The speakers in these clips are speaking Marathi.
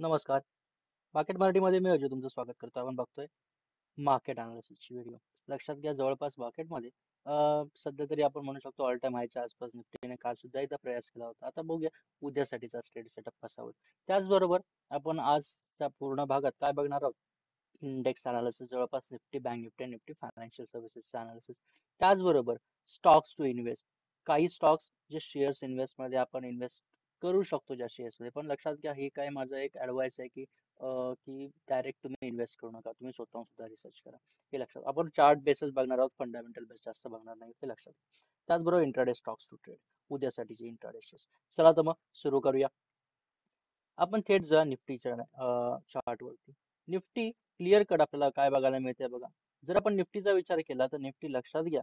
नमस्कार. मार्केट मराठीमध्ये मी अजय तुमचं स्वागत करतो. आपण बघतोय मार्केट अनालिसिसची व्हिडिओ. लक्षात घ्या जवळपास मार्केटमध्ये सध्या तरी आपण म्हणू शकतो ऑल टाइम हायच्या आसपास निफ्टीने काल सुद्धा एकदा प्रयास केला होता. आता बघूया उद्यासाठीचा ट्रेड सेटअप कसा होईल. त्याचबरोबर आपण आजच्या पूर्ण भागात काय बघणार आहोत? इंडेक्स अनालिसिस जवळपास निफ्टी, बँक निफ्टी आणि निफ्टी फायनान्शियल सर्व्हिसेसचा अनालिसिस. त्याचबरोबर स्टॉक्स टू इन्व्हेस्ट. काही स्टॉक्स जे शेअर्स इन्व्हेस्टमध्ये आपण इन्व्हेस्ट करू शकतो ज्या शेअर्समध्ये. पण लक्षात घ्या हे काय माझं एक ऍडवाइस आहे की डायरेक्ट तुम्ही इन्व्हेस्ट करू नका. तुम्ही स्वतःहून सुद्धा रिसर्च करा. हे लक्षात. आपण चार्ट बेसिस बघणार आहोत, फंडामेंटल बेस जास्त बघणार नाही हे लक्षात. त्याचबरोबर इंट्राडे स्टॉक्स टू ट्रेड उद्यासाठीचे इंट्राडे शेअर्स. चला तर मग सुरू करूया. आपण थेट जा निफ्टीच्या चार्ट वरती. निफ्टी क्लिअर कट आपल्याला काय बघायला मिळते बघा. जर आपण निफ्टीचा विचार केला तर निफ्टी लक्षात घ्या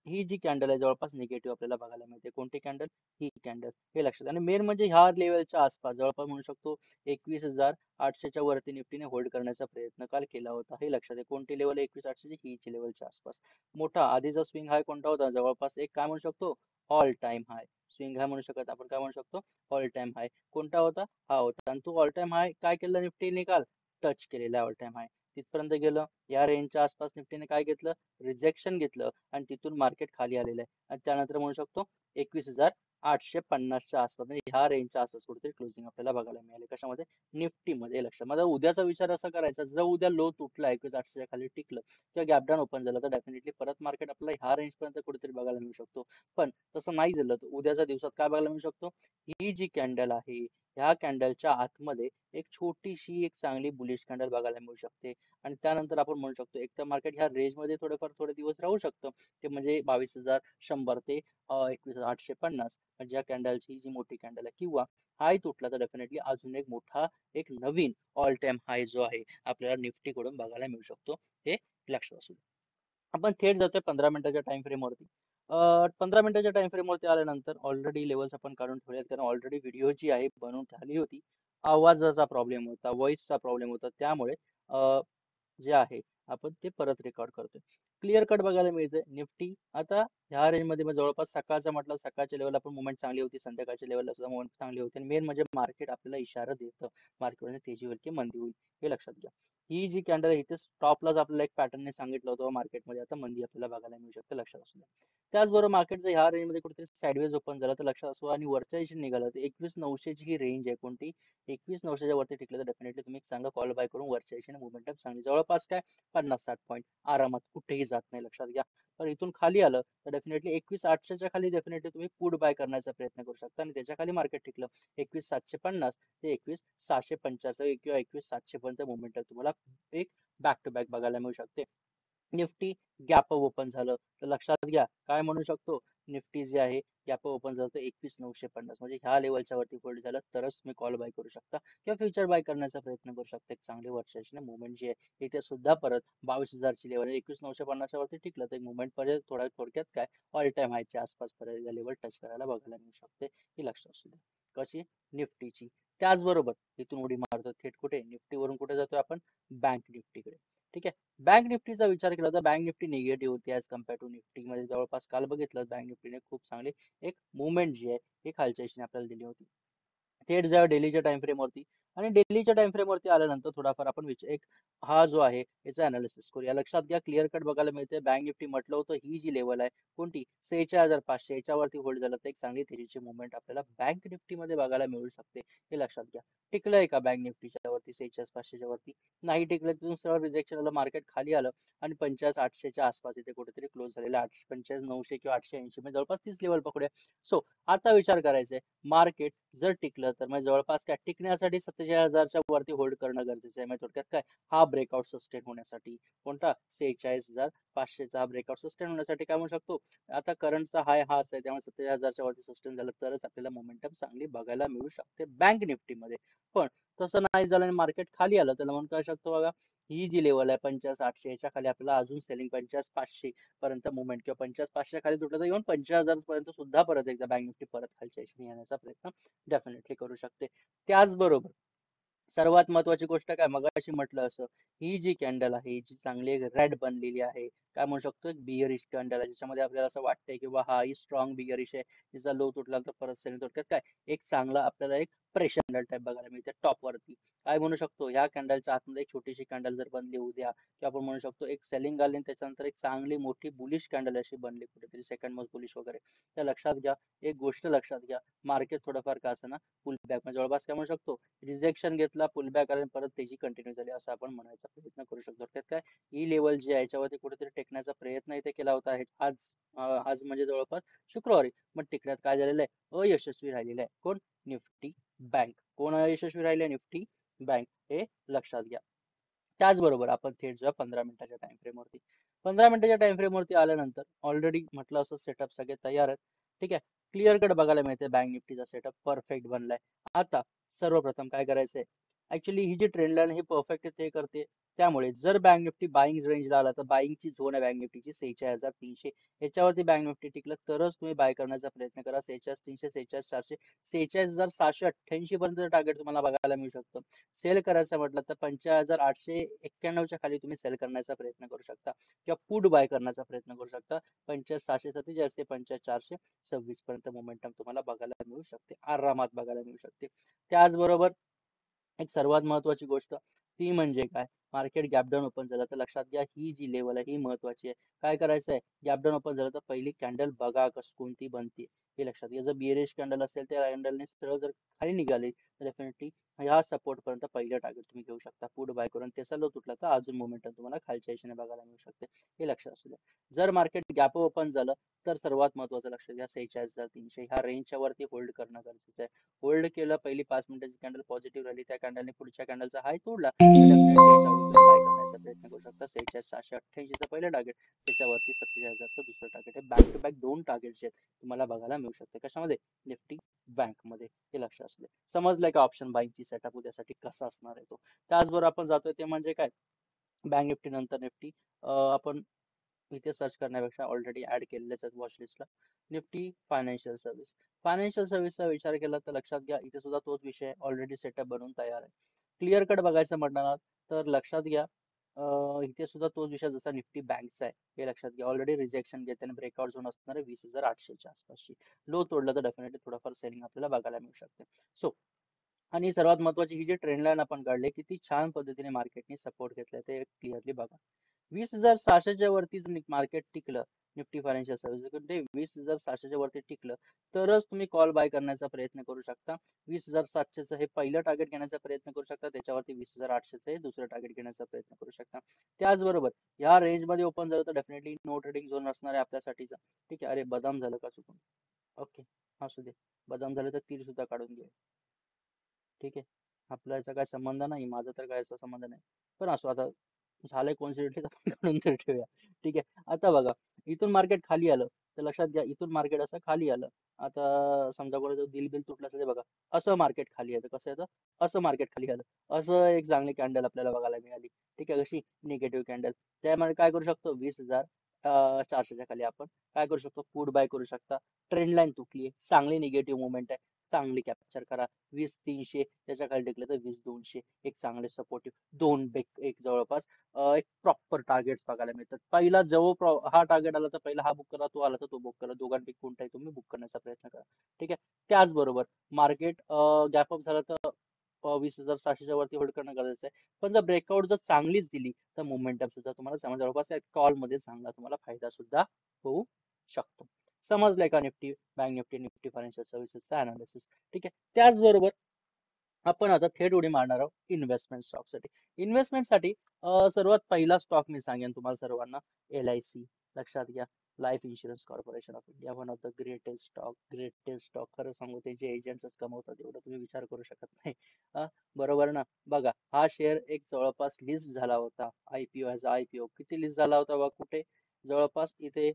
ही जी कॅन्डल आहे जवळपास निगेटिव्ह आपल्याला बघायला मिळते. कोणती कॅन्डल? ही कॅन्डल. हे लक्षात. आणि मेन म्हणजे ह्या लेवलच्या आसपास जवळपास म्हणू शकतो 21,800च्या वरती निफ्टीने होल्ड करण्याचा प्रयत्न काल केला होता. हे लक्षात आहे. कोणती लेवल? 21,800 हीची लेवलच्या आसपास. मोठा आधीचा स्विंग हाय कोणता होता? जवळपास एक काय म्हणू शकतो? ऑल टाइम हाय. स्विंग हाय म्हणू शकत आपण काय म्हणू शकतो? ऑल टाइम हाय. कोणता होता? हा होता. आणि तो ऑल टाइम हाय काय केलं निफ्टीने काल? टच केलेला ऑल टाइम हाय. तिथपर्यंत गेलं. या रेंजच्या आसपास निफ्टीने काय घेतलं? रिजेक्शन घेतलं आणि तिथून मार्केट खाली आलेलं आहे. आणि त्यानंतर म्हणू शकतो 21,850च्या आसपास म्हणजे ह्या रेंजच्या आसपास कुठेतरी क्लोजिंग आपल्याला बघायला मिळाले. कशामध्ये? निफ्टीमध्ये. लक्षात. माझा उद्याचा विचार असा करायचा, जर उद्या लो तुटला 21,800च्या खाली टिकलं किंवा गॅप डाऊन ओपन झालं तर डेफिनेटली परत मार्केट आपल्याला ह्या रेंज पर्यंत कुठेतरी बघायला मिळू शकतो. पण तसं नाही झालं तर उद्याच्या दिवसात काय बघायला मिळू शकतो? ही जी कॅन्डल आहे ह्या कॅन्डलच्या आतमध्ये एक छोटीशी एक चांगली बुलिश कॅन्डल बघायला मिळू शकते. आणि त्यानंतर आपण म्हणू शकतो एक तर मार्केट ह्या रेंजमध्ये थोडेफार थोडे दिवस राहू शकतं. ते म्हणजे 22,100 ते 21,850 म्हणजे या कॅन्डलची जी मोठी कॅन्डल आहे. किंवा हाय तुटला तर डेफिनेटली अजून एक मोठा एक नवीन ऑल टाइम हाय जो आहे आपल्याला निफ्टी कडून बघायला मिळू शकतो. हे लक्षात असू दे. आपण थेट जातोय 15 मिनिटाच्या टाइम फ्रेम वरती. 15 मिनिटाच्या टाइम फ्रेम वरती आल्यानंतर ऑलरेडी लेवल्स आपण काढून ठेवलेत कारण ऑलरेडी व्हिडिओ जी आहे बनवून झाली होती. आवाजाचा प्रॉब्लेम होता, व्हॉइसचा प्रॉब्लेम होता. त्यामुळे जे आहे आपण ते परत रेकॉर्ड करतोय. क्लिअर कट बघायला मिळते. निफ्टी आता ह्या रेंजमध्ये मग जवळपास सकाळचा म्हटलं सकाळच्या लेवलला पण मुवमेंट चांगली होती, संध्याकाळच्या लेवलला सुद्धा मुवमेंट चांगली होती. आणि मेन म्हणजे मार्केट आपल्याला इशारा देतं मार्केटमध्ये तेजी होईल की मंदी होईल. हे लक्षात घ्या. ही जी कॅन्डल आहे इथे स्टॉपलाच आपल्याला एक पॅटर्नने सांगितलं होतं मार्केटमध्ये आता मंदी आपल्याला बघायला मिळू शकते. लक्षात असू द्या. त्याचबरोबर मार्केट जर ह्या रेंजमध्ये कुठेतरी साईडवेज ओपन झालं तर लक्षात असू आणि वरच्या दिशेने निघालं तर 21,900ची ही रेंज आहे. कोणती? 21,900च्या वरती टिकलं तर डेफिनेटली तुम्ही एक चांगला कॉल बाय करून वरच्या दिशेने मोमेंटम चांगली जवळपास काय 50-60 पॉईंट आरामात कुठेही जात नाही. लक्षात घ्या. तर इथून खाली आलं तर डेफिनेटली 21,800च्या खाली डेफिनेटली तुम्ही पुट बाय करण्याचा प्रयत्न करू शकता आणि त्याच्या खाली मार्केट टिकलं 21,750 ते 21,650 किंवा 21,700 पर्यंत मोमेंटम तुम्हाला एक बॅक टू बॅक बघायला मिळू शकते. निफ्टी गॅप ओपन झालं तर लक्षात घ्या काय म्हणू शकतो? निफ्टी जे आहे गॅप ओपन झालं तर 21,950 म्हणजे ह्या लेवलच्या वरती होल्ड झालं तरच तुम्ही कॉल बाय करू शकता किंवा फ्युचर बाय करण्याचा प्रयत्न करू शकता. एक चांगली वर्षाची मुवमेंट जी आहे इथे सुद्धा परत 22,000ची लेवल 21,950च्या वरती टिकलं तर एक मुवमेंट परत थोडक्यात काय ऑल टाइम हायच्या आसपास परत लेवल टच करायला बघायला मिळू शकते. ही लक्षात असू द्या. कशी? निफ्टीची. त्याचबरोबर इथून उडी मारतो थेट कुठे? निफ्टीवरून कुठे जातोय आपण? बँक निफ्टीकडे. ठीक आहे. बँक निफ्टीचा विचार केला तर बँक निफ्टी निगेटिव्ह होती ऍज कम्पेअर टू निफ्टी मध्ये. जवळपास काल बघितलं बँक निफ्टीने खूप चांगली एक मुवमेंट जी आहे ही खालच्या दिशेने आपल्याला दिली होती. थेट जाऊया डेलीच्या टाइम फ्रेम वरती. आणि डेलीच्या टाइम फ्रेम वरती आल्यानंतर थोडाफार आपण एक हा जो आहे याचा अनालिसिस करूया. लक्षात घ्या क्लिअर कट बघायला मिळते. बँक निफ्टी म्हटलं होतं ही जी लेवल आहे कोणती? 46,500 याच्यावरती होल्ड झालं तर एक चांगली तेजीची मुवमेंट आपल्याला बँक निफ्टी मध्ये बघायला मिळू शकते. हे लक्षात घ्या. टिकलंय का बँक निफ्टीच्या वरती 46,500च्या वरती? नाही टिकलं. तिथून सरळ रिजेक्शन आलं, मार्केट खाली आलं आणि 45,800च्या आसपास इथे कुठेतरी क्लोज झालेलं 45,900 किंवा 880 म्हणजे जवळपास तीच लेवल पकडूया. सो आता विचार करायचा आहे मार्केट जर टिकलं तर म्हणजे जवळपास काय टिकण्यासाठी 47,000च्या वरती होल्ड करणं गरजेचं आहे. म्हणजे थोडक्यात काय हा ब्रेकआउट सस्टेन होण्यासाठी कोणता 46,500चा हा ब्रेकआउट सस्टेन होण्यासाठी काय म्हणू शकतो? आता करंटचा हाय हा आहे त्यामुळे 47,000च्या वरती सस्टेन झालं तरच आपल्याला मोमेंटम चांगली बघायला मिळू शकते बँक निफ्टीमध्ये. पण तसं नाही झालं आणि मार्केट खाली आलं तर म्हणून काय शकतो बघा ही जी लेवल आहे 50,800 याच्या खाली आपल्याला अजून सेलिंग 50,500 पर्यंत मुवमेंट किंवा 50,500 खाली तुटलं तर येऊन 50,000 पर्यंत सुद्धा परत एकदा बँक निफ्टी परत खालच्या दिशेने येण्याचा प्रयत्न डेफिनेटली करू शकते. त्याचबरोबर सर्वात महत्वाची गोष्ट काय मगाशी म्हटलं असं ही जी कॅन्डल आहे जी चांगली रेड बनलेली आहे काय म्हणू शकतो, एक बियरिश कॅन्डल आहे ज्याच्यामध्ये आपल्याला असं वाटतंय की हा ही स्ट्रॉंग बियरिश आहे, तिचा लो तुटला तर परत सेलिंग थोडक्यात काय एक चांगला आपल्याला एक प्रेशर कॅन्डल टाइप बघायला मिळते टॉप वरती. काय म्हणू शकतो, ह्या कॅन्डलच्या आतमध्ये एक छोटीशी कॅन्डल जर बनली उद्या, किंवा आपण म्हणू शकतो एक सेलिंग आली आणि त्याच्यानंतर एक चांगली मोठी बुलिश कॅन्डल अशी बनली कुठेतरी सेकंड मोस्ट बुलिश वगैरे, तर लक्षात घ्या, एक गोष्ट लक्षात घ्या, मार्केट थोडंफार का असं ना पुल बॅक म्हणजे जवळपास काय म्हणू शकतो, रिजेक्शन घेतला, पुल बॅक आला आणि परत तेजी कंटिन्यू झाली असं आपण म्हणायचा प्रयत्न करू शकतो. त्यात काय ही लेवल जी आहे याच्यावरती कुठेतरी टेकण्याचा प्रयत्न इथे केला होता आहे आज म्हणजे जवळपास शुक्रवारी, पण टिकण्यात काय झालेलं आहे, अयशस्वी राहिलेलं आहे. कोण? Nifty bank. कोण अयशस्वी राहिले? Nifty bank. हे लक्षात घ्या. त्याचबरोबर आपण थेट जाऊया 15 मिनिटाच्या टाइम फ्रेमवरती. 15 मिनिटाच्या टाइम फ्रेमवरती आल्यानंतर ऑलरेडी म्हटलं असं सेटअप सगळे तयार आहेत. ठीक आहे. क्लिअर कट बघायला मिळते बँक निफ्टीचा सेटअप परफेक्ट बनलाय. आता सर्वप्रथम काय करायचंय, ऍक्च्युली ही जी ट्रेंड लाईन ही परफेक्ट ते करते. त्यामुळे जर बँक निफ्टी बाईंग रेंजला आला तर बाईंगची झोन आहे बँक निफ्टीची 46,300, याच्यावरती बँक निफ्टी टिकलं तरच तुम्ही बाय करण्याचा प्रयत्न करा. 46,300, 46,400, 46,788 पर्यंत टार्गेट तुम्हाला बघायला मिळू शकतं. सेल करायचं म्हटलं तर 45,891च्या खाली तुम्ही सेल करण्याचा प्रयत्न करू शकता, किंवा पुट बाय करण्याचा प्रयत्न करू शकता. 45,637 ते 45,426 पर्यंत मोमेंटम तुम्हाला बघायला मिळू शकते, आरामात बघायला मिळू शकते. त्याचबरोबर एक सर्वात महत्वाची गोष्ट ती म्हणजे काय, मार्केट गॅपडाऊन ओपन झालं तर लक्षात घ्या ही जी लेवल आहे ही महत्वाची आहे. काय करायचं आहे, गॅपडाऊन ओपन झालं तर पहिली कॅन्डल बघा कोणती बनते हे लक्षात घ्या. जर बिअरिश कॅन्डल असेल त्या कॅन्डलने सरळ जर खाली निघाली तर डेफिनेटली ह्या सपोर्ट पर्यंत पहिलं टार्गेट तुम्ही घेऊ शकता. पुढे बाय करून त्याचा लो तुटला तर अजून मोमेंटम तुम्हाला खालच्या दिशेने बघायला मिळू शकते, हे लक्षात असू द्या. जर मार्केट गॅप ओपन झालं तर सर्वात महत्वाचं लक्षात घ्या 46,300 ह्या रेंजच्या वरती होल्ड करणं गरजेचं आहे. होल्ड केलं, पहिली 5 मिनिटाची कॅन्डल पॉझिटिव्ह राहिली, त्या कॅन्डलने पुढच्या कॅन्डलचा हाय तोडला तर डेफिनेटली याच्यावरून तुम्ही बाय करण्याचा प्रयत्न करू शकता. 46,688चं पहिलं टार्गेट, त्याच्यावरती 47,000चं दुसरं टार्गेट आहे. बॅक टू बॅक दोन टार्गेट जे आहेत तुम्हाला बघायला मिळू शकते. कशामध्ये? निफ्टी बँक मध्ये, हे लक्षात असू दे. समजलंय का ऑप्शन बाईंगची सेटअप उद्यासाठी कसा असणार आहे तो. त्याचबरोबर आपण जातोय ते म्हणजे काय, बँक निफ्टी नंतर निफ्टी आपण इथे सर्च करण्यापेक्षा ऑलरेडी ऍड केलेलेच आहेत वॉच लिस्टला. Nifty financial service. फायनान्शियल सर्व्हिसचा विचार केला तर लक्षात घ्या इथे सुद्धा तोच विषय ऑलरेडी सेटअप बनवून तयार आहे. क्लिअर कट बघायचं म्हटलं तर लक्षात घ्या इथे सुद्धा तोच विषय जसा निफ्टी बँकचा आहे हे लक्षात घ्या. ऑलरेडी रिजेक्शन घेताना ब्रेकआउट झोन असणार आहे 20,800च्या आसपासची. लो तोडलं तर डेफिनेटली थोडंफार सेलिंग आपल्याला बघायला मिळू शकते. सो आणि सर्वात महत्वाची ही जी ट्रेंड लाईन आपण काढली किती छान पद्धतीने मार्केटने सपोर्ट घेतलाय ते क्लिअरली बघा. 20,600च्या वरती मार्केट टिकलं, निफ्टी फायनान्शियल सर्व्हिस ते 20,600च्या वरती टिकलं तरच तुम्ही कॉल बाय करण्याचा प्रयत्न करू शकता. 20,700चं हे पहिलं टार्गेट घेण्याचा प्रयत्न करू शकता, त्याच्यावरती 20,800चं हे दुसरं टार्गेट घेण्याचा प्रयत्न करू शकता. त्याचबरोबर या रेंज मध्ये ओपन झालं तर डेफिनेटली नो ट्रेडिंग झोन असणार आहे आपल्यासाठीचा. ठीक आहे. अरे बदाम झालं का चुकून? ओके, असू दे. बदाम झालं तर तीर सुद्धा काढून घे. ठीक आहे. आपला याचा काय संबंध नाही, माझा तर काय असा संबंध नाही. पण असो, आता झालंय कॉन्सिडंटली आपण काढून तर ठेवूया. ठीक आहे. आता बघा, इथून मार्केट खाली आलं तर लक्षात घ्या इथून मार्केट असं खाली आलं. आता समजा कोणाचं दिल बिल तुटलं असेल ते बघा, असं मार्केट खाली येतं. कसं येतं? असं मार्केट खाली आलं. असं एक चांगली कॅन्डल आपल्याला बघायला मिळाली. ठीक आहे. कशी निगेटिव्ह कॅन्डल. त्यामुळे काय करू शकतो, 20,400च्या खाली आपण काय करू शकतो, पुट बाय करू शकता. ट्रेंड लाईन तुटली आहे, चांगली निगेटिव्ह मुवमेंट आहे, चांगली कॅप्चर करा. 20,300 त्याच्या खाली टिकलं तर 20,200 एक चांगले सपोर्टिव्ह दोन बेक एक जवळपास एक प्रॉपर टार्गेट्स बघायला मिळतात. पहिला हा टार्गेट आला तर पहिला हा बुक करा, तो आला तर तो बुक करा, दोघांपैकी कोणताही तुम्ही बुक करण्याचा प्रयत्न करा. ठीक आहे. त्याचबरोबर मार्केट गॅप अप झालं तर 20,600च्या वरती होल्ड करणं गरजेचं आहे. पण जर ब्रेकआउट जर चांगलीच दिली तर मोमेंटम सुद्धा तुम्हाला जवळपास कॉल मध्ये चांगला तुम्हाला फायदा सुद्धा होऊ शकतो. समजलंय का निफ्टी बँक निफ्टी निफ्टी फायनान्शियल सर्व्हिसेसचा अनालिसिस. ठीक आहे. त्याचबरोबर आपण आता थेट उडी मारणार आहोत इन्व्हेस्टमेंट स्टॉक साठी. इन्व्हेस्टमेंट साठी सर्वात पहिला स्टॉक मी सांगेन तुम्हाला सर्वांना, LIC. लक्षात घ्या, life insurance corporation of India, one of the greatest stock. खरं सांगू त्याचे एजंट्सच कमवतात एवढं तुम्ही विचार करू शकत नाही. बरोबर ना. बघा, हा शेअर एक जवळपास लिस्ट झाला होता, आयपीओ किती लिस्ट झाला होता बघा, कुठे? जवळपास इथे.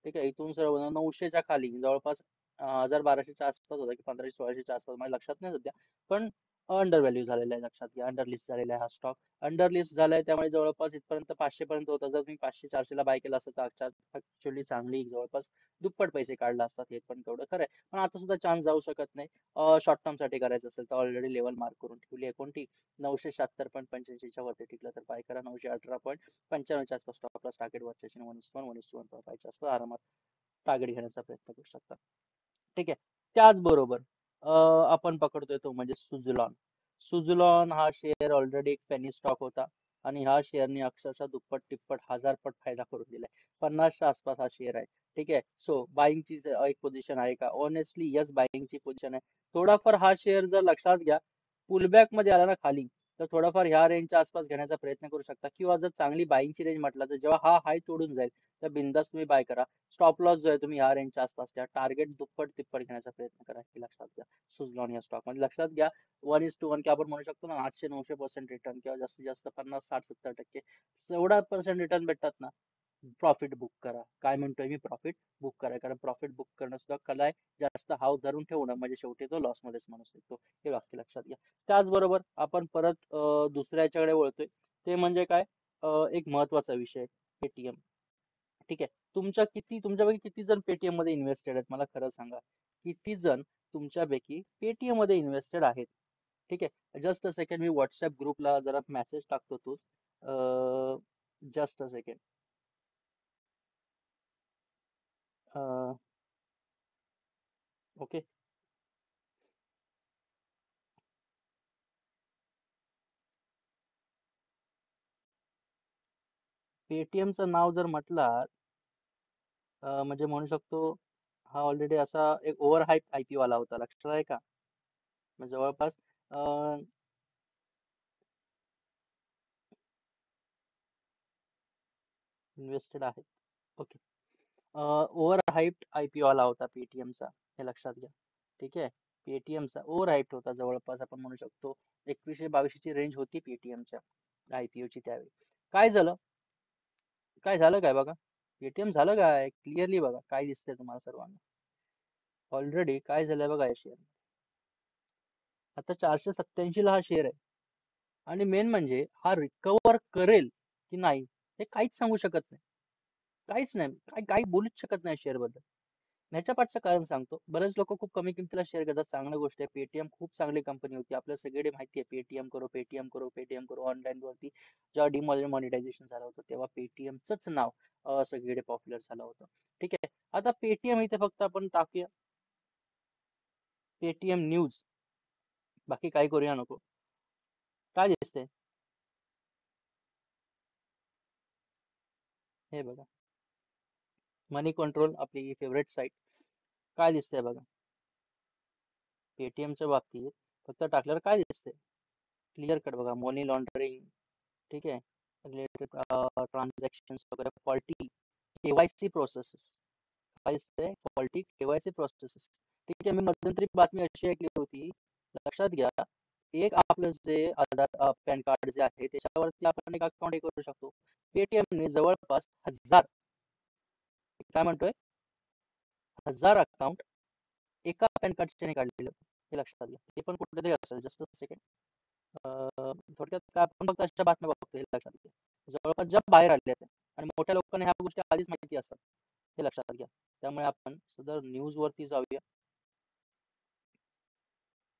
ठीक आहे. इथून सर्व 900च्या खाली जवळपास 1,000-1,200च्या आसपास होता की 1,500-1,600च्या आसपास, माझ्या लक्षात नाही सध्या. पण अंडर व्हॅल्यू झालेला आहे, लक्षात घ्या. अंडर लिस्ट झालेला आहे हा स्टॉक. अंडर लिस्ट झालाय त्यामुळे जवळपास इथपर्यंत 500 पर्यंत होता. जर तुम्ही 500-400 ला बाय केला असतं तर ऍक्च्युअली चांगली जवळपास दुप्पट पैसे काढला असतात, हे पण तेवढं खरं आहे. पण आता सुद्धा चान्स जाऊ शकत नाही. शॉर्ट टर्म साठी करायचं असेल तर ऑलरेडी लेवल मार्क करून ठेवली आहे कोणती, 976.85 वरती टिकलं तर बाय करा. 918.95 आसपास स्टॉप लॉस टार्गेट वरच्या 1:1 आसपास आरामात टार्गेट घेण्याचा प्रयत्न करू शकता. ठीक आहे. त्याचबरोबर आपण पकडतोय तो म्हणजे सुझलॉन. सुझलॉन हा शेअर ऑलरेडी एक पेनी स्टॉक होता आणि ह्या शेअरने अक्षरशः दुप्पट तिप्पट 1000 पट फायदा करून दिलाय. 50च्या आसपास हा शेअर आहे. ठीक आहे. सो बाईंगची एक पोझिशन आहे का? ऑनेस्टली यस, बाईंगची पोझिशन आहे. थोडाफार हा शेअर जर लक्षात घ्या पुलबॅक मध्ये आला ना खाली, तर थोडाफार ह्या रेंजच्या आसपास घेण्याचा प्रयत्न करू शकता, किंवा जर चांगली बाईंगची रेंज म्हटलं तर जेव्हा हा हाय तोडून जाईल तर बिंदास तुम्ही बाय करा. स्टॉप लॉस जो आहे तुम्ही ह्या रेंजच्या आसपास घ्या. टार्गेट दुप्पट तिप्पट घेण्याचा प्रयत्न करा, हे लक्षात घ्या. सुझलॉन या स्टॉक मध्ये लक्षात घ्या 1:1 की आपण म्हणू शकतो ना 800-900% रिटर्न, किंवा जास्तीत जास्त 50-60-70% एवढा पर्सेंट रिटर्न भेटतात ना. प्रॉफिट बुक करा. काय म्हणतोय मी? प्रॉफिट बुक करा. कारण प्रॉफिट बुक करणं सुद्धा कला आहे. जास्त हाव धरून ठेवणं म्हणजे शेवटी तो लॉस मध्येच माणूस येतो, हे वाक्य लक्षात घ्या. त्याचबरोबर आपण परत दुसऱ्याच्याकडे वळतोय, ते म्हणजे काय, एक महत्वाचा विषय, पेटीएम. ठीक आहे. तुमच्यापैकी किती जण पेटीएम मध्ये इन्व्हेस्टेड आहेत मला खरं सांगा. किती जण तुमच्यापैकी पेटीएम मध्ये इन्व्हेस्टेड आहेत? ठीक आहे. Just a second, me WhatsApp ग्रुपला जरा मेसेज टाकतो तोच. Just a second. ओके. पेटीएमचं नाव जर म्हटलात म्हणजे म्हणू शकतो हा ऑलरेडी असा एक ओव्हर हाईप आयपीओ आला होता, लक्षात आहे का? म्हणजे जवळपास इन्व्हेस्टेड आहे. ओके. ओव्हर हाईप्ड आयपीओ आला होता पेटीएमचा, हे लक्षात घ्या. ठीक आहे. पेटीएमचा ओव्हर हाईप्ड होता, जवळपास आपण म्हणू शकतो 2100-2200 ची रेंज होती पेटीएमच्या आयपीओची त्यावेळी. काय झालं? काय झालं काय बघा. पेटीएम झालं काय क्लिअरली बघा, काय दिसतंय तुम्हाला सर्वांना? ऑलरेडी काय झालंय बघा या शेअर, आता 487 ला हा शेअर आहे. आणि मेन म्हणजे हा रिकवर करेल की नाही हे काहीच सांगू शकत नाही. काहीच नाही, काही बोलूच शकत नाही शेअर बद्दल. ह्याच्या पाठचं कारण सांगतो. बरेच लोक खूप कमी किमतीला शेअर घेतात, चांगली गोष्ट आहे. पेटीएम खूप चांगली कंपनी होती, आपल्याला सगळे माहिती आहे. पेटीएम करो, पेटीएम करो, पेटीएम करो. ऑनलाईन वरती जेव्हा डिमॉनिटायझेशन झालं होतं तेव्हा पेटीएमचंच नाव सगळीकडे पॉप्युलर झालं होतं. ठीक आहे. आता पेटीएम इथे फक्त आपण टाकूया पेटीएम न्यूज, बाकी काही करूया नको. काय दिसतंय हे बघा, मनी कंट्रोल, आपली फेवरेट साईट. काय दिसतंय बघा, पेटीएमच्या बाबतीत फक्त टाकल्यावर काय दिसतंय? क्लिअर कट बघा, मनी लॉन्ड्रिंग. ठीक आहे. रिलेटेड ट्रान्झॅक्शन वगैरे, फॉल्टी केवायसी प्रोसेसेस. काय दिसतंय? Faulty KYC processes. ठीक आहे. मी मध्यंतरी बातमी अशी ऐकली होती, लक्षात घ्या, एक आपलं जे आधार पॅन कार्ड जे आहे त्याच्यावरती आपण एक अकाउंट हे करू शकतो. पेटीएमने जवळपास 1000, काय म्हणतोय, 1000 अकाउंट एका पॅन कार्डचे काढलेलं होतं, हे लक्षात घ्या. ते पण कुठेतरी असेल, जस्ट सेकंड. थोडक्यात काय, आपण फक्त अशा बातम्या बघतो, हे लक्षात घ्या. जवळपास ज्या बाहेर आल्या आहेत आणि मोठ्या लोकांना ह्या गोष्टी आधीच माहिती असतात, हे लक्षात घ्या. त्यामुळे आपण सदर न्यूज वरती जाऊया.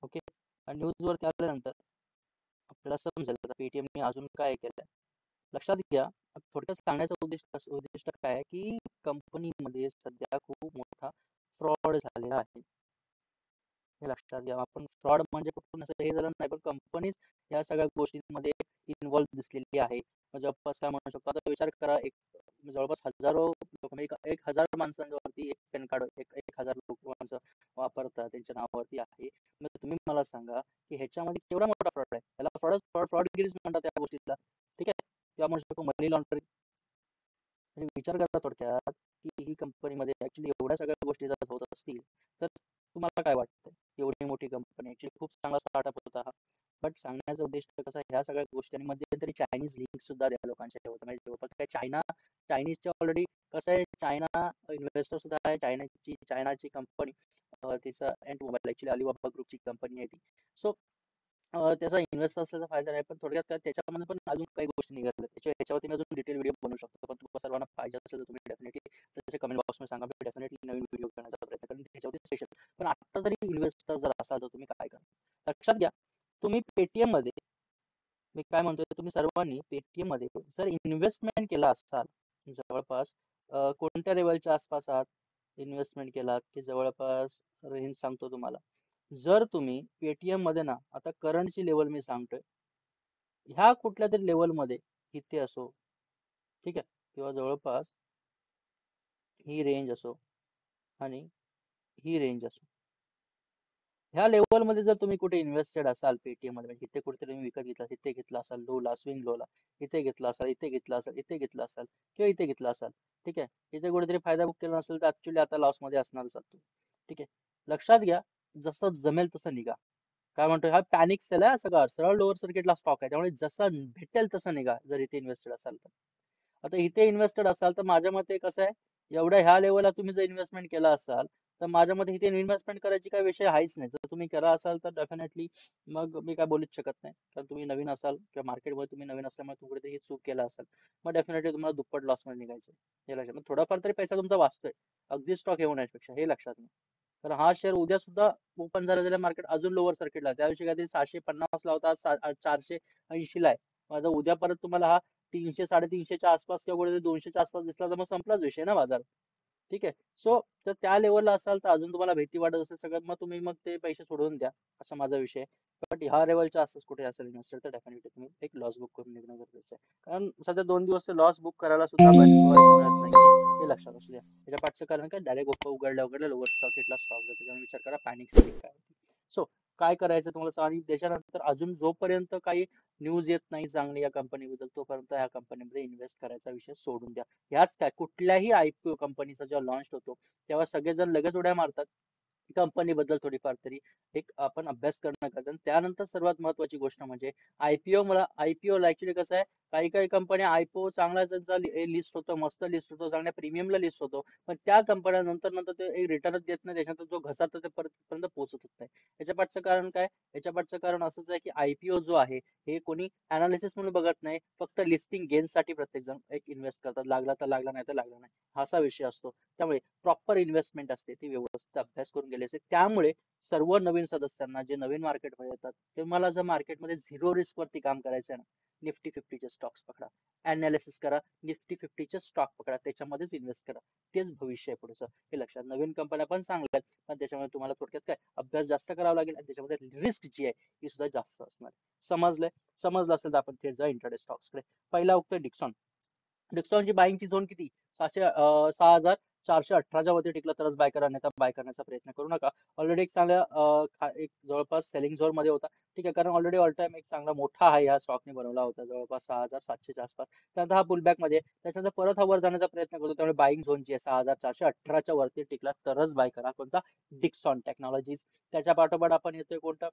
ओके. आणि न्यूज वरती आल्यानंतर आपल्याला समजेल आता पेटीएमने अजून काय केलंय. लक्षात घ्या. थोडक्यात सांगण्याचं उद्दिष्ट काय आहे की कंपनीमध्ये सध्या खूप मोठा फ्रॉड झालेला आहे, हे लक्षात घ्या. आपण फ्रॉड म्हणजे कुठून असं हे झालं नाही, पण कंपनीज या सगळ्या गोष्टींमध्ये इन्व्हॉल्व दिसलेली आहे. जवळपास काय म्हणू शकतो, आता विचार करा, एक जवळपास हजारो लोक, म्हणजे 1000 माणसांवरती एक पॅन कार्ड, एक हजार लोक माणसं वापरतात, त्यांच्या नावावरती आहे. मग तुम्ही मला सांगा की ह्याच्यामध्ये केवढा मोठा फ्रॉड आहे. त्याला फ्रॉडगिरीज म्हणतात त्या गोष्टीला. ठीक आहे. किंवा म्हणू शकतो मनी लॉन्ड्रिंग. म्हणजे विचार करा थोडक्यात की ही कंपनीमध्ये ऍक्च्युली एवढ्या सगळ्या गोष्टी जर होत असतील तर तुम्हाला काय वाटतं? एवढी मोठी कंपनी, ऍक्च्युली खूप चांगला स्टार्टअप होता हा. बट सांगण्याचं उद्दिष्ट कसं आहे, ह्या सगळ्या गोष्टींमध्ये तरी चायनीज लिंक सुद्धा त्या लोकांच्या होतं. म्हणजे जवळपास काय चायनीजच्या ऑलरेडी कसं आहे, चायना इन्व्हेस्टर सुद्धा आहे. चायनाची कंपनी, तिचा एंड मोबाईल ऍक्च्युली अलिबाबा ग्रुपची कंपनी आहे ती. सो त्याचा इन्व्हेस्टर असल्याचा फायदा नाही, पण थोडक्यात त्याच्यामध्ये पण अजून काही गोष्टी निघाल्या याच्यावरती मी अजून डिटेल व्हिडिओ बनवू शकतो. पण तुम्हाला सर्वांना पाहिजे असेल तर तुम्ही डेफिनेटली त्याच्या कमेंट बॉक्समध्ये सांगा. मी डेफिनेटली नवीन व्हिडिओ करण्याचा प्रयत्न करेन त्याच्यावरती स्पेशल. पण आता तरी इन्व्हेस्टर जर असाल तर तुम्ही काय करा, लक्षात घ्या. तुम्ही पेटीएम मध्ये, मी काय म्हणतोय, तुम्ही सर्वांनी पेटीएम मध्ये जर इन्व्हेस्टमेंट केला असाल, जवळपास कोणत्या लेवलच्या आसपास आहात इन्व्हेस्टमेंट केलात, की जवळपास रेंज सांगतो तुम्हाला. जर तुम्ही पेटीएम मध्ये ना, आता करंटची लेवल मी सांगतोय, ह्या कुठल्या तरी लेवल मध्ये इथे असो, ठीक आहे, किंवा जवळपास ही रेंज असो आणि ही रेंज असो, ह्या लेवल मध्ये जर तुम्ही कुठे इन्व्हेस्टेड असाल पेटीएम मध्ये, म्हणजे इथे कुठेतरी तुम्ही विकत घेतला, इथे घेतला असाल लोला, स्विंग लोला, इथे घेतला असाल, इथे घेतला असाल, इथे घेतला असाल, किंवा इथे घेतला असाल, ठीक आहे, इथे कुठेतरी फायदा बुक केला नसेल तर ऍक्च्युली आता लॉस मध्ये असणारच आहात तुम्ही. ठीक आहे, लक्षात घ्या, जसं जमेल तसं निघा. काय म्हणतोय, हा पॅनिक सेल आहे सगळा, सरळ लोअर सर्किटला स्टॉक आहे, त्यामुळे जसं भेटेल तसं निघा जर इथे इन्व्हेस्टेड असाल तर. आता इथे इन्व्हेस्टेड असाल तर माझ्या मते कसं आहे, एवढ्या ह्या लेवलला तुम्ही जर इन्व्हेस्टमेंट केला असाल तर माझ्या मते इथे इन्व्हेस्टमेंट करायची काही विषय आहेच नाही. जर तुम्ही करा असाल तर डेफिनेटली मग मी काय बोलूच शकत नाही, कारण तुम्ही नवीन असाल किंवा मार्केटमध्ये तुम्ही नवीन असल्यामुळे तुम्ही कुठेतरी ही चूक केला असाल, मग डेफिनेटली तुम्हाला दुप्पट लॉस मध्ये निघायचं. हे लक्षात, मग थोडाफार तरी पैसा तुमचा वाचतोय अगदी स्टॉक येऊन पेक्षा, हे लक्षात घ्या. तर हा शेअर उद्या सुद्धा ओपन झालं मार्केट अजून लोअर सर्किटला, त्या दिवशी काहीतरी 650 ला होता, 480 ला आहे. माझा उद्या परत तुम्हाला हा 300 350च्या आसपास किंवा कुठेतरी 200च्या आसपास दिसला तर मग संपलाच विषय ना बाजार. ठीक आहे, सो तर त्या लेवलला असाल तर अजून तुम्हाला भीती वाटत असेल सगळ्यात, मग तुम्ही मग ते पैसे सोडून द्या, असा माझा विषय आहे. बट ह्या लेवलच्या असंच कुठे असेल इन्व्हेस्टर तर डेफिनेटली तुम्ही एक लॉस बुक करून निघणं गरजेचं आहे. कारण सध्या 2 दिवस लॉस बुक करायला सुद्धा मिळत नाहीये, हे लक्षात असू द्या. त्याच्या पाठचं कारण काय, डायरेक्ट उघडल्या लोअर सर्किटला स्टॉक जातो, त्यामुळे विचार करा पॅनिक सेलिंग काय होती. सो काय करायचं तुम्हाला, आणि त्याच्यानंतर अजून जोपर्यंत काही न्यूज येत नाही चांगली या कंपनीबद्दल, तोपर्यंत या कंपनीमध्ये इन्व्हेस्ट करायचा विषय सोडून द्या. ह्याच काय, कुठल्याही आयपीओ कंपनीचा जेव्हा लॉन्च होतो तेव्हा सगळेजण लगेच उड्या मारतात कंपनी बद्दल, थोडीफार तरी एक आपण अभ्यास करणं गरजेचं. आणि त्यानंतर सर्वात महत्वाची गोष्ट म्हणजे आयपीओ. मला आयपीओ ऍक्च्युली कसं आहे, काही काही कंपन्या आयपीओ चांगला त्यांचा लिस्ट होतो, मस्त लिस्ट होतो, चांगल्या प्रीमियमला लिस्ट होतो, पण त्या कंपन्या नंतर नंतर ते एक रिटर्नच देत नाही, त्याच्यानंतर जो घसरतो ते परत पोहोचतच नाही. याच्या पाठचं कारण काय, याच्या पाठचं कारण असंच आहे की आयपीओ जो आहे हे कोणी अनालिसिस म्हणून बघत नाही, फक्त लिस्टिंग गेन साठी प्रत्येक जण एक इन्व्हेस्ट करतात, लागला तर लागला, नाही तर लागला नाही, असा विषय असतो. त्यामुळे प्रॉपर इन्व्हेस्टमेंट असते, ती व्यवस्थित अभ्यास करून गेली असते. त्यामुळे सर्व नवीन सदस्यांना जे नवीन मार्केटमध्ये येतात, तुम्हाला जर मार्केटमध्ये झिरो रिस्क वरती काम करायचं आहे ना, निफ्टी 50चे स्टॉक्स पकडा, अनालिसिस करा, निफ्टी 50चे स्टॉक पकडा, त्याच्यामध्येच इन्व्हेस्ट करा. तेच भविष्य आहे पुढचं, हे लक्षात. नवीन कंपन्या पण चांगल्या आहेत, पण त्याच्यामुळे तुम्हाला थोडक्यात काय अभ्यास जास्त करावा लागेल, आणि त्याच्यामध्ये रिस्क जी आहे ती सुद्धा जास्त असणार. समजलंय? समजलं असेल तर आपण थेट जा इंट्राडे स्टॉक्सकडे. पहिला उगतोय डिक्सॉन. डिक्सॉनची बाईंगची झोन किती, 6,418च्या वरती टिकलं तरच बाय करा, नाही तर बाय करण्याचा प्रयत्न करू नका. ऑलरेडी एक चांगल्या एक जवळपास सेलिंग झोन मध्ये होता, ठीक आहे, कारण ऑलरेडी ऑल टाइम एक चांगला मोठा हाय या स्टॉकने बनवला होता, जवळपास 6,700च्या आसपास. त्यानंतर हा पुलबॅक मध्ये, त्याच्यानंतर परत हा वर जाण्याचा प्रयत्न करतो, त्यामुळे बाईंग झोनची आहे 6,418च्या वरती टिकला तरच बाय करा. कोणता, डिक्सॉन टेक्नॉलॉजीज. त्याच्या पाठोपाठ आपण येतोय कोणता,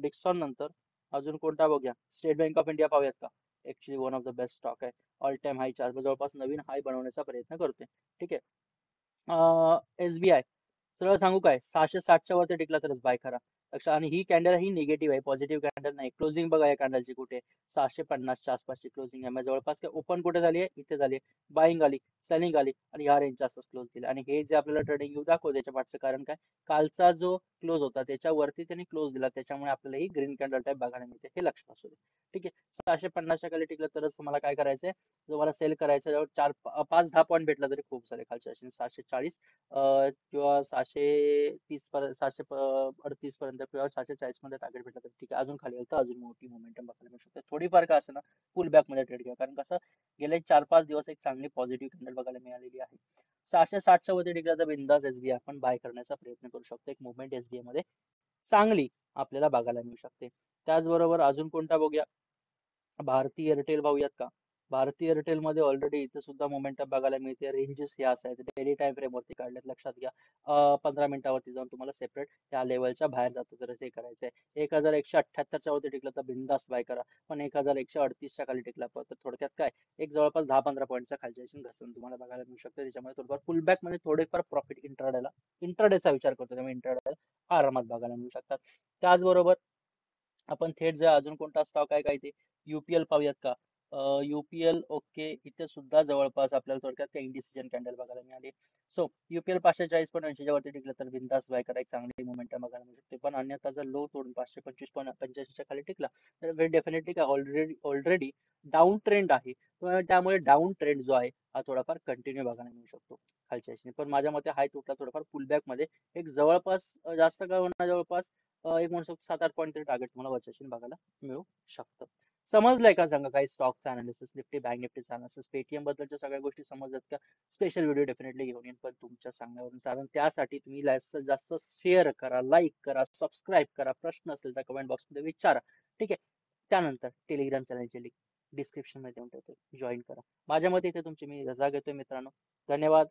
डिक्सॉन नंतर अजून कोणता बघूया, स्टेट बँक ऑफ इंडिया पाहूयात का. Actually one of the best stock आहे, ऑल टाइम हाय चार्ज जवळपास नवीन हाय बनवण्याचा प्रयत्न करतोय. ठीक आहे, एसबीआय, सरळ सांगू काय, 660च्या वरती टिकला तरच बाय करा. लक्षात. आणि ही कॅन्डल ही निगेटिव्ह आहे, पॉझिटिव्ह कॅन्डल नाही. क्लोजिंग बघा या कॅन्डलची कुठे, 650च्या आसपासची क्लोजिंग आहे. जवळपास काय ओपन कुठे झाली आहे, इथे झाली आहे, बाईंग आली, सेलिंग आली, आणि ह्या रेंजच्या आसपास क्लोज दिला. आणि हे जे आपल्याला ट्रेडिंग व्यू दाखवतो त्याच्या पाठचं कारण काय, कालचा जो क्लोज होता त्याच्यावरती त्यांनी क्लोज दिला, त्याच्यामुळे आपल्याला ही ग्रीन कॅन्डल टाईप बघायला मिळते, हे लक्षात असू दे. ठीक आहे, 650च्या खाली टिकलं तरच तुम्हाला काय करायचंय, तुम्हाला सेल करायचं. जवळ 5-10 पॉईंट भेटला तरी खूप सारे खालच्या 640 किंवा 630 पर्यंत, 638 पर्यंत किंवा 640 मध्ये टार्गेट भेटला तर ठीक आहे. अजून खाली आलं तर अजून मोठी मोमेंटम बघायला मिळू शकते. थोडीफार का असं ना पुल बॅक मध्ये ट्रेड घ्या, कारण कसं गेले 4-5 दिवस एक चांगली पॉझिटिव्ह कॅन्डल बघायला मिळालेली आहे. 660च्या वरती टिकला तर बिंदास एसबीआय आपण बाय करण्याचा प्रयत्न करू शकतो. एक मुवमेंट एसबीआय मध्ये चांगली आपल्याला बघायला मिळू शकते. त्याचबरोबर अजून कोणता बघूया, भारती एअरटेल पाहूयात का. भारती एअरटेल मध्ये ऑलरेडी इथे सुद्धा मोमेंटम बघायला मिळते. रेंजेस या आहेत, डेली टाइम फ्रेम वरती काढल्यात, लक्षात घ्या. 15 मिनिटावरती जाऊन तुम्हाला सेपरेट त्या लेवलच्या बाहेर जातो तर हे करायचंय. 1178च्या वरती टिकलं तर बिंदास बाय करा, पण 1138च्या खाली टिकला तर थोडक्यात काय, एक जवळपास 10-15 पॉईंटचा खालच्या घसरून तुम्हाला बघायला मिळू शकते. त्याच्यामुळे थोडंफार पुलबॅक मध्ये थोडेफार प्रॉफिट इंट्राडेचा विचार करतो, त्यामुळे इंट्राडेला आरामात बघायला मिळू शकतात. त्याचबरोबर आपण थेट जर अजून कोणता स्टॉक आहे काय ते युपीएल पाहूयात का? युपीएल ओके, इथे सुद्धा जवळपास आपल्याला थोडक्यात काही डिसिजन कॅन्डल बघायला मिळाली. सो युपीएल 540.80 वरती टिकलं तर बिंदास बाय करा, एक चांगली मोमेंटम बघायला मिळू शकते. पण अन्यथा जर लो तोडून 525.85 खाली टिकला तर डेफिनेटली काय ऑलरेडी ऑलरेडी डाऊन ट्रेंड आहे. त्यामुळे डाऊन ट्रेंड जो आहे हा थोडाफार कंटिन्यू बघायला मिळू शकतो खालच्या दिशेने. पण माझ्या मते हाय तुटला थोडाफार पुलबॅक मध्ये एक जवळपास जास्त काय होणार जवळपास एक म्हणू शकतो 7-8 पॉईंट तरी टार्गेट तुम्हाला वरच्या दिशेने बघायला मिळू शकतं. समजलंय का सांगा काही स्टॉकचा अनालिसिस, निफ्टी बँक निफ्टीचा अनालिसिस, पेटीएम बद्दलच्या सगळ्या गोष्टी समजतात का? स्पेशल व्हिडिओ डेफिनेटली घेऊन येईन पण तुमच्या सांगण्यावरून. कारण त्यासाठी तुम्ही जास्तीत जास्त शेअर करा, लाईक करा, सबस्क्राईब करा. प्रश्न असेल तर कमेंट बॉक्समध्ये विचारा. ठीक आहे. त्यानंतर टेलिग्राम चॅनलची लिंक डिस्क्रिप्शन मध्ये देऊन ठेवतो, जॉईन करा. माझ्या मते इथे तुमची मी रजा घेतोय मित्रांनो. धन्यवाद.